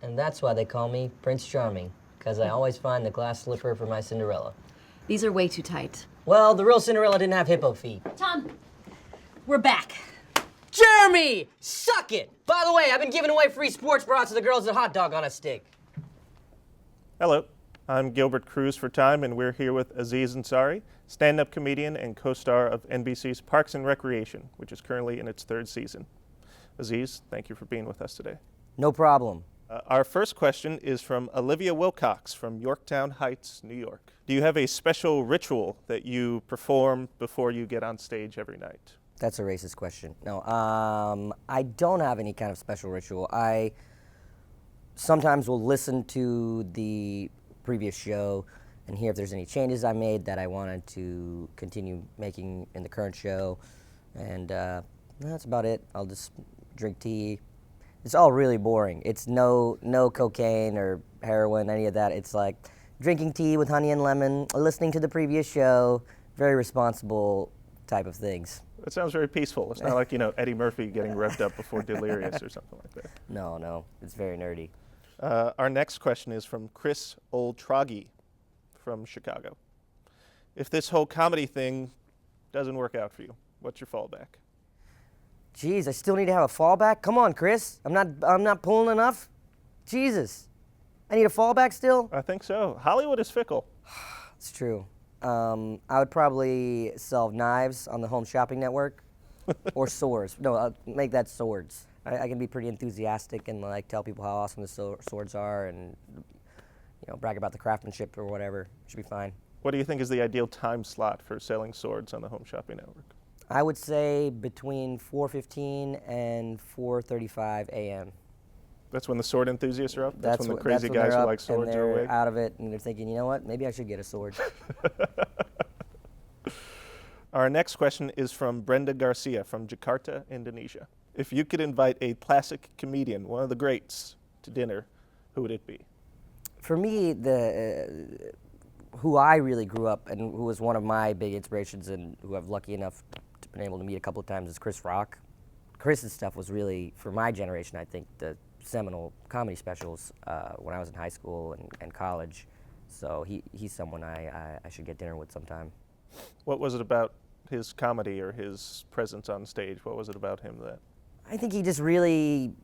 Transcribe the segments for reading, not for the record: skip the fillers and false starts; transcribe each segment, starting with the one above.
And that's why they call me Prince Charming, because I always find the glass slipper for my Cinderella. These are way too tight. Well, the real Cinderella didn't have hippo feet. Tom, we're back. Jeremy! Suck it! By the way, I've been giving away free sports bras to the girls at Hot Dog on a Stick. Hello, I'm Gilbert Cruz for Time, and we're here with Aziz Ansari, stand-up comedian and co-star of NBC's Parks and Recreation, which is currently in its third season. Aziz, thank you for being with us today. No problem. Our first question is from Olivia Wilcox from Yorktown Heights, New York. Do you have a special ritual that you perform before you get on stage every night? That's a racist question. No, I don't have any kind of special ritual. I sometimes will listen to the previous show and hear if there's any changes I made that I wanted to continue making in the current show. And that's about it. I'll just drink tea. It's all really boring. It's no cocaine or heroin, any of that. It's like drinking tea with honey and lemon, listening to the previous show, very responsible type of things. That sounds very peaceful. It's not like, Eddie Murphy getting revved up before Delirious or something like that. No, it's very nerdy. Our next question is from Chris Oltroggi from Chicago. If this whole comedy thing doesn't work out for you, what's your fallback? Jeez, I still need to have a fallback? Come on, Chris. I'm not pulling enough. Jesus. I need a fallback still? I think so. Hollywood is fickle. It's true. I would probably sell knives on the Home Shopping Network or swords. No, I'll make that swords. I can be pretty enthusiastic and like tell people how awesome the swords are and brag about the craftsmanship or whatever. Should be fine. What do you think is the ideal time slot for selling swords on the Home Shopping Network? I would say between 4:15 and 4:35 a.m. That's when the sword enthusiasts are up? That's when the that's crazy when guys they're who up like swords and are they're awake? out of it and they're thinking, you know what, maybe I should get a sword. Our next question is from Brenda Garcia from Jakarta, Indonesia. If you could invite a classic comedian, one of the greats, to dinner, who would it be? For me, who I really grew up and who was one of my big inspirations and who I've lucky enough to been able to meet a couple of times is Chris Rock. Chris's stuff was really, for my generation, I think, the seminal comedy specials when I was in high school and college. So he's someone I should get dinner with sometime. What was it about his comedy or his presence on stage? What was it about him that? I think he just really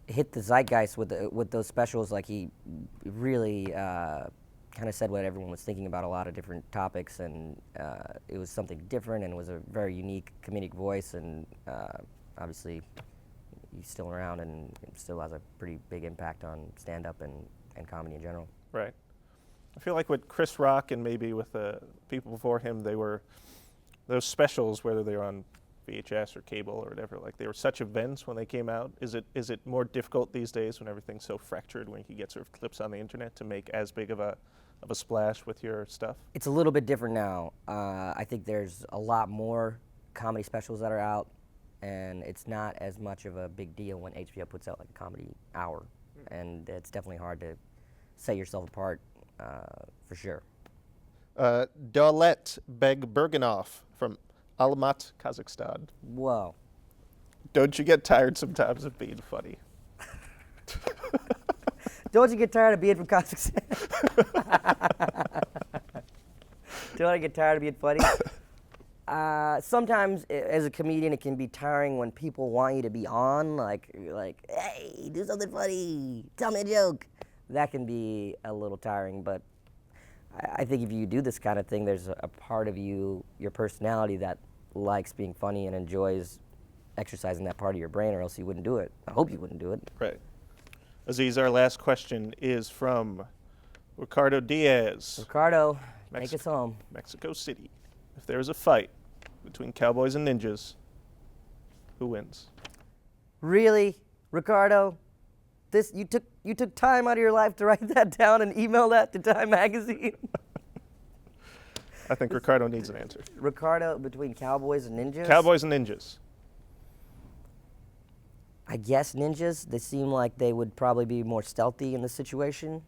hit the zeitgeist with those specials. Like he really kind of said what everyone was thinking about a lot of different topics, and it was something different, and it was a very unique comedic voice, and obviously he's still around and still has a pretty big impact on stand-up and comedy in general. Right. I feel like with Chris Rock and maybe with the people before him, they were those specials, whether they were on VHS or cable or whatever, like they were such events when they came out. Is it more difficult these days when everything's so fractured, when you get sort of clips on the internet, to make as big of a splash with your stuff? It's a little bit different now. I think there's a lot more comedy specials that are out, and it's not as much of a big deal when HBO puts out like a comedy hour, and it's definitely hard to set yourself apart for sure. Daulet Begbergenov from Almat, Kazakhstan. Whoa. Don't you get tired sometimes of being funny? Don't you get tired of being from Kazakhstan? Don't I get tired of being funny? Sometimes as a comedian it can be tiring when people want you to be on, like, hey, do something funny, tell me a joke. That can be a little tiring, but I think if you do this kind of thing, there's a part of you, your personality, that likes being funny and enjoys exercising that part of your brain, or else you wouldn't do it. I hope you wouldn't do it. Right. Aziz, our last question is from Ricardo Diaz. Ricardo, take us home. Mexico City. If there is a fight between Cowboys and Ninjas, who wins? Really, Ricardo? You took time out of your life to write that down and email that to Time Magazine? I think Ricardo needs an answer. Ricardo, between Cowboys and Ninjas? Cowboys and Ninjas. I guess Ninjas. They seem like they would probably be more stealthy in this situation.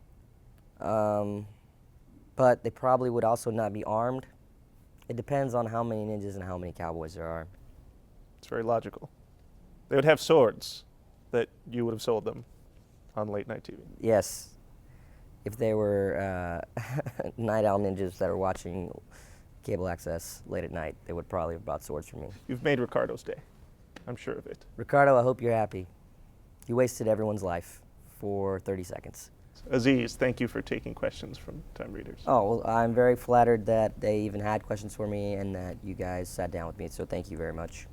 But they probably would also not be armed. It depends on how many ninjas and how many cowboys there are. It's very logical. They would have swords that you would have sold them. on late night TV. Yes. If they were night owl ninjas that are watching cable access late at night, they would probably have brought swords for me. You've made Ricardo's day. I'm sure of it. Ricardo, I hope you're happy. You wasted everyone's life for 30 seconds. Aziz, thank you for taking questions from time readers. Oh, well, I'm very flattered that they even had questions for me and that you guys sat down with me, so thank you very much.